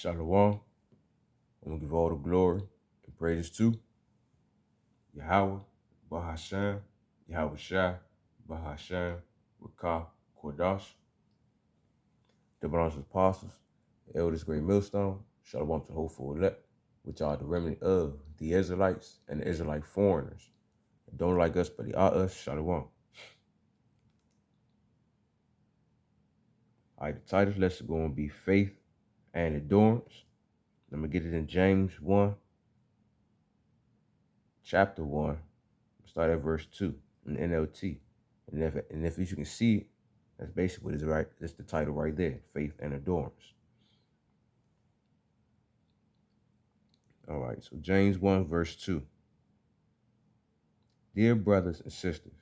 Shalom. I'm going to give all the glory and praises to Yahweh, Bahashem, Yahweh Shai, Bahashem, Rakah, Kodash, the Branch Apostles, the elders, great millstone, Shalom to the hopeful elect, which are the remnant of the Israelites and the Israelite foreigners. That don't like us, but they are us, Shalom. All right, the title lesson going to be faith and endurance. I'm going to get it in James 1, chapter 1, start at verse 2 in NLT. And if you can see it, that's basically what is right. That's the title right there, faith and endurance. All right, so James 1, verse 2. Dear brothers and sisters,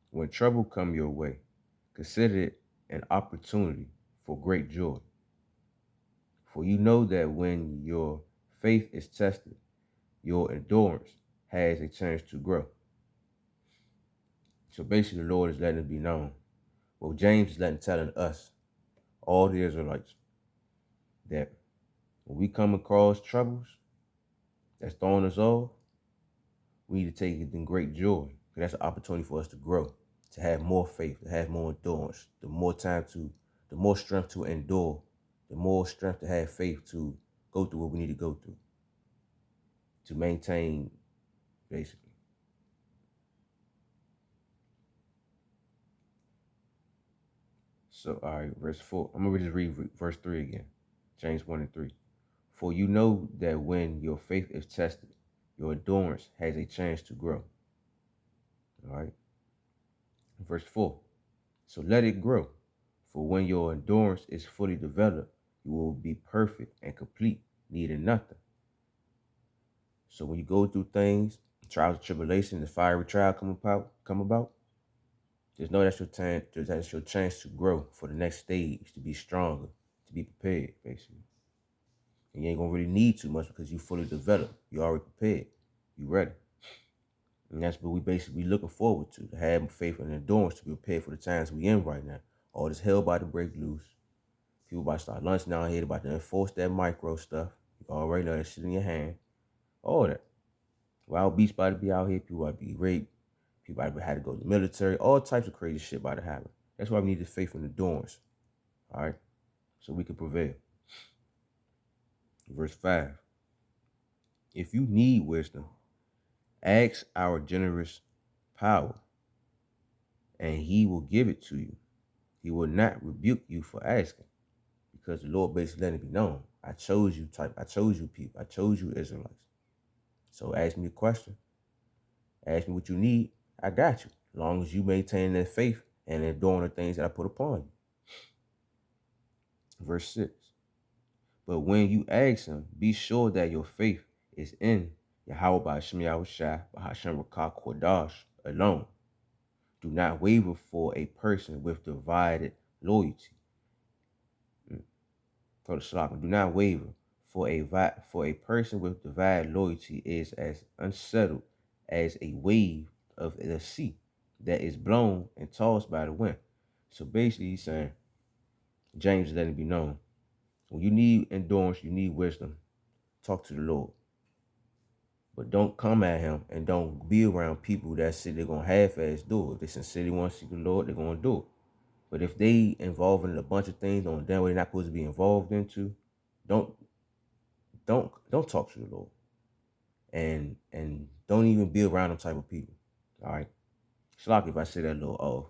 when trouble come your way, consider it an opportunity for great joy. For you know that when your faith is tested, your endurance has a chance to grow. So basically, the Lord is letting it be known. Well, James is telling us, all the Israelites, that when we come across troubles that's throwing us off, we need to take it in great joy. Because that's an opportunity for us to grow, to have more faith, to have more endurance, the more strength to endure, the more strength to have faith to go through what we need to go through, to maintain, basically. So, all right, verse 4. I'm going to just read verse 3 again. James 1 and 3. For you know that when your faith is tested, your endurance has a chance to grow. All right. Verse 4. So let it grow. For when your endurance is fully developed, you will be perfect and complete, needing nothing. So when you go through things, trials and tribulations, the fiery trial come about, just know that's your chance to grow for the next stage, to be stronger, to be prepared, basically. And you ain't gonna really need too much because you fully developed. You already prepared. You ready. And that's what we basically looking forward to have faith and endurance to be prepared for the times we in right now. All this hell about to break loose. People about to start lunching down here, about to enforce that micro stuff. You already know that shit in your hand. All that. Wild beasts about to be out here. People about to be raped. People about to have to go to the military. All types of crazy shit about to happen. That's why we need the faith and endurance. All right? So we can prevail. Verse 5. If you need wisdom, ask our generous power, and he will give it to you. He will not rebuke you for asking, because the Lord basically letting it be known. I chose you people. I chose you Israelites. So ask me a question. Ask me what you need. I got you. As long as you maintain that faith and then doing the things that I put upon you. Verse 6. But when you ask him, be sure that your faith is in Yahweh Ba'ashem Yahweh Shai, Ba'ashem Rakah Kodash alone. Do not waver for a person with divided loyalty. For the Shalom, do not waver, for a person with divided loyalty is as unsettled as a wave of the sea that is blown and tossed by the wind. So basically, he's saying, James is letting it be known, when you need endurance, you need wisdom, talk to the Lord. But don't come at him and don't be around people that say they're going to half-ass do it. If they sincerely want to seek the Lord, they're going to do it. But if they involved in a bunch of things on damn way they're not supposed to be involved into, don't talk to the Lord. And don't even be around them type of people. All right. Slock if I say that a little off.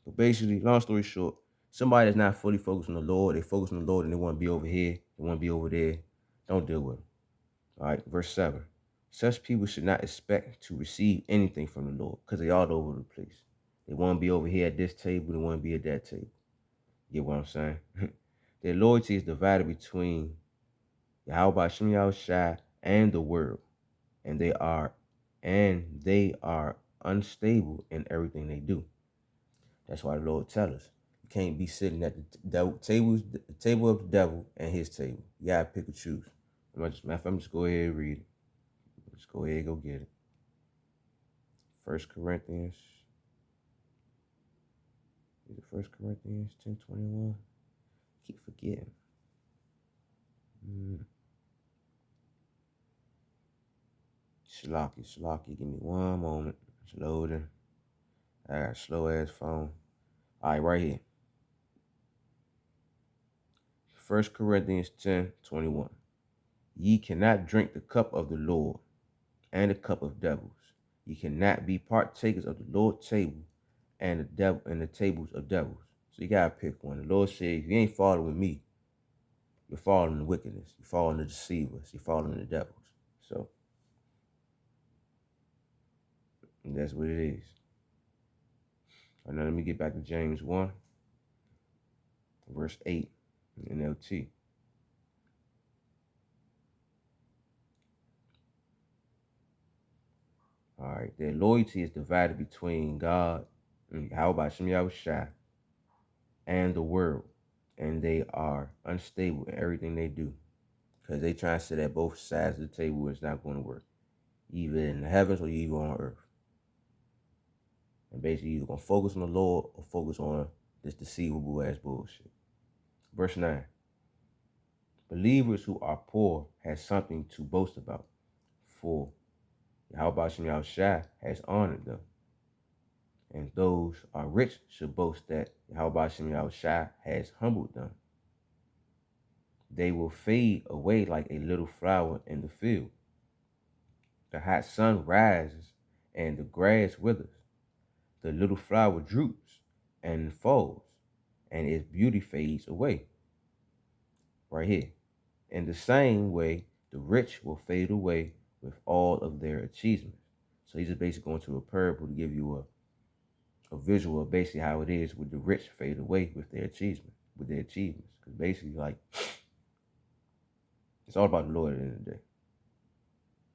But basically, long story short, somebody that's not fully focused on the Lord, they focus on the Lord and they want to be over here, they want to be over there, don't deal with them. All right, verse 7. Such people should not expect to receive anything from the Lord because they all over the place. They want to be over here at this table, they want to be at that table. You get what I'm saying? Their loyalty is divided between Yahweh Ba'ashem Yahweh Shai and the world. And they are unstable in everything they do. That's why the Lord tells us you can't be sitting at the table of the devil and his table. You gotta pick and choose. I'm just go ahead and read it. Just go ahead and go get it. 1 Corinthians. Is it 1 Corinthians 10:21? Keep forgetting. Slocky. Give me one moment. It's loading. I got a slow ass phone. All right, right here. 1 Corinthians 10:21. Ye cannot drink the cup of the Lord and the cup of devils. Ye cannot be partakers of the Lord's table and the tables of devils. So you gotta pick one. The Lord said, if you ain't following me, you're following the wickedness. You're following the deceivers. You're following the devils. So that's what it is. All right, now let me get back to James 1, verse 8, NLT. All right, their loyalty is divided between God, how about Shem Yahushua, and the world, and they are unstable in everything they do, because they try to sit at both sides of the table. It's not going to work, either in the heavens or even on earth. And basically, you're going to focus on the Lord or focus on this deceivable ass bullshit. Verse 9. Believers who are poor have something to boast about, for Yahweh Shem Yahushua has honored them. And those are rich should boast that Yahweh Shem Yahushua has humbled them. They will fade away like a little flower in the field. The hot sun rises and the grass withers. The little flower droops and falls, and its beauty fades away. Right here. In the same way, the rich will fade away with all of their achievements. So he's just basically going to a parable to give you a visual of basically how it is with the rich fade away with their achievements. Because basically, like, it's all about the Lord at the end of the day.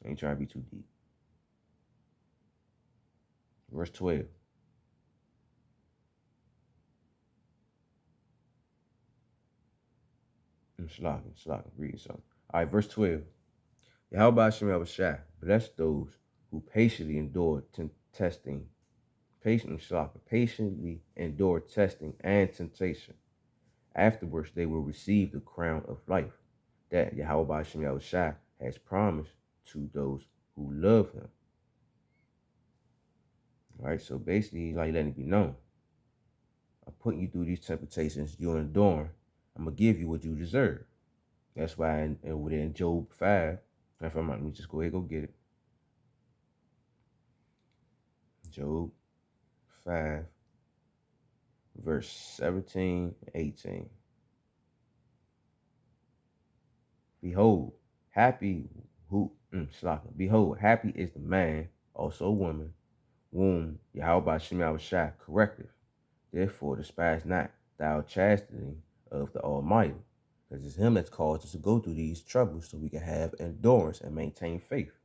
I ain't trying to be too deep. Verse 12. I'm slocking, reading something. All right, verse 12. Yahweh Shem Yahushua, bless those who patiently endure patiently endure testing and temptation. Afterwards, they will receive the crown of life that Yahweh Shem Yahushua has promised to those who love him. All right, so basically, like letting it be known, I'm putting you through these temptations you're enduring. I'm going to give you what you deserve. That's why in Job 5, if I'm not, let me just go ahead and go get it. Job 5, verse 17, 18. Behold, happy is the man, also woman, whom Yahweh Shem Yahushua correcteth. Therefore despise not thou chastity of the Almighty, because it's him that's caused us to go through these troubles so we can have endurance and maintain faith.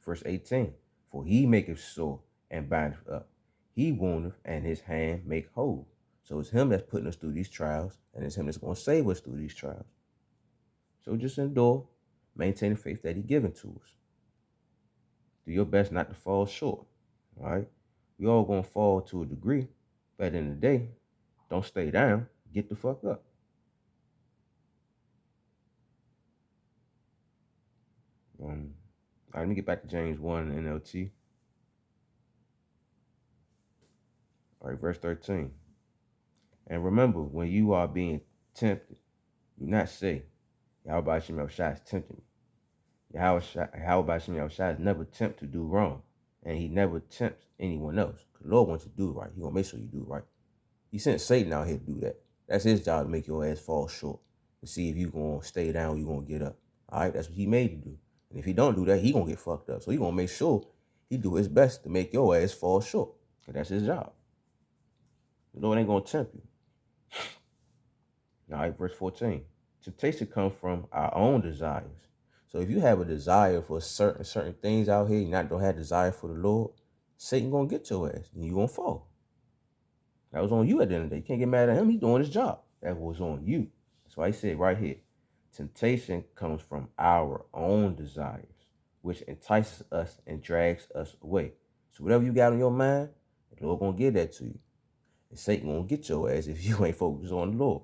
Verse 18, for he maketh sore and bindeth up. He woundeth and his hand make whole. So it's him that's putting us through these trials, and it's him that's going to save us through these trials. So just endure, maintain the faith that he's given to us. Do your best not to fall short. All right? We all going to fall to a degree, but at the end of the day, don't stay down. Get the fuck up. All right, let me get back to James 1 NLT. All right, verse 13. And remember, when you are being tempted, do not say, Yahweh Shem Yahushua is tempting me. Yahweh Shem Yahushua is never tempt to do wrong, and he never tempts anyone else. Because the Lord wants you to do right. He going to make sure you do right. He sent Satan out here to do that. That's his job, to make your ass fall short, to see if you going to stay down or you going to get up. All right, that's what he made you do. And if he don't do that, he going to get fucked up. So he going to make sure he do his best to make your ass fall short. Because that's his job. The Lord ain't going to tempt you. All right, verse 14. Temptation comes from our own desires. So if you have a desire for certain things out here, you don't have desire for the Lord, Satan going to get your ass and you going to fall. That was on you at the end of the day. You can't get mad at him. He's doing his job. That was on you. That's why he said right here, temptation comes from our own desires, which entices us and drags us away. So whatever you got on your mind, the Lord going to give that to you. And Satan going to get your ass if you ain't focused on the Lord.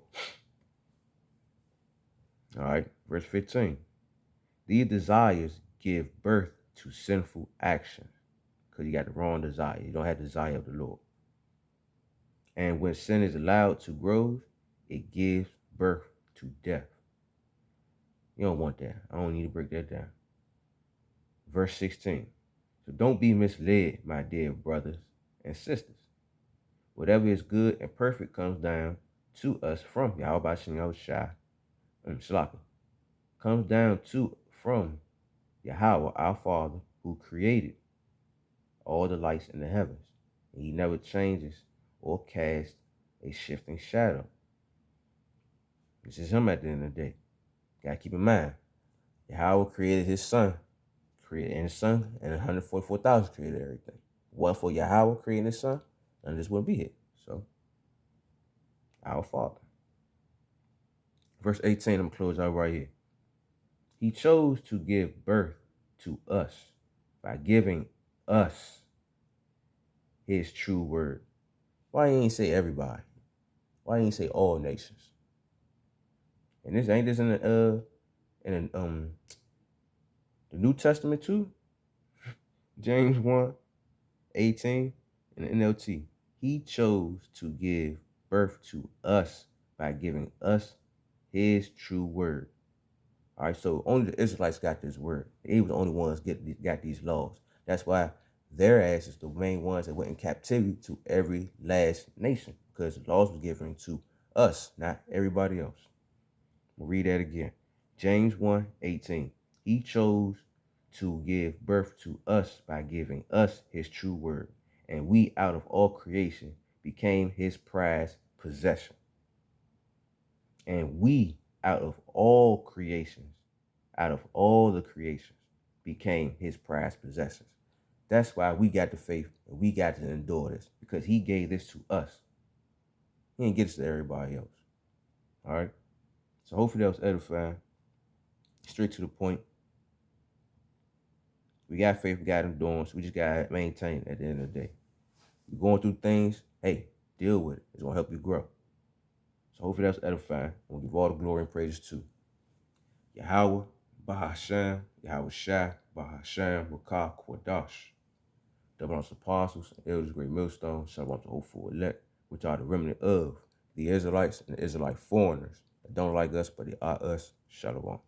All right, verse 15. These desires give birth to sinful actions because you got the wrong desire. You don't have the desire of the Lord. And when sin is allowed to grow, it gives birth to death. You don't want that. I don't need to break that down. Verse 16. So don't be misled, my dear brothers and sisters. Whatever is good and perfect comes down to us from Yahweh Shai, Shalaka. Comes down to from Yahweh, our Father, who created all the lights in the heavens. And he never changes or casts a shifting shadow. This is him at the end of the day. Gotta keep in mind, Yahweh created his son, created his son, and 144,000 created everything. What for Yahweh creating his son, none of this wouldn't be here. So, our Father. Verse 18, I'm gonna close out right here. He chose to give birth to us by giving us his true word. Why ain't say everybody? Why ain't say all nations? And this ain't this in the New Testament too? James 1:18 in the NLT. He chose to give birth to us by giving us his true word. All right, so only the Israelites got this word. They were the only ones got these laws. That's why their ass is the main ones that went in captivity to every last nation, because the laws were given to us, not everybody else. We'll read that again. James 1:18. He chose to give birth to us by giving us his true word, and we out of all creation became his prized possession. And we out of all creations, out of all the creations, became his prized possessions. That's why we got the faith and we got to endure this, because he gave this to us. He didn't get this to everybody else. All right. So hopefully that was edifying. Straight to the point. We got faith, we got endurance. We just got to maintain it at the end of the day. You're going through things, hey, deal with it. It's going to help you grow. So hopefully that's edifying. We'll give all the glory and praises to Yahweh, Bahasham, Yahweh Shai, Bahasham, Rakah, Kwadash. Double on apostles, elders, great millstone, shalom to hopeful elect, which are the remnant of the Israelites and the Israelite foreigners that don't like us, but they are us. Shalom.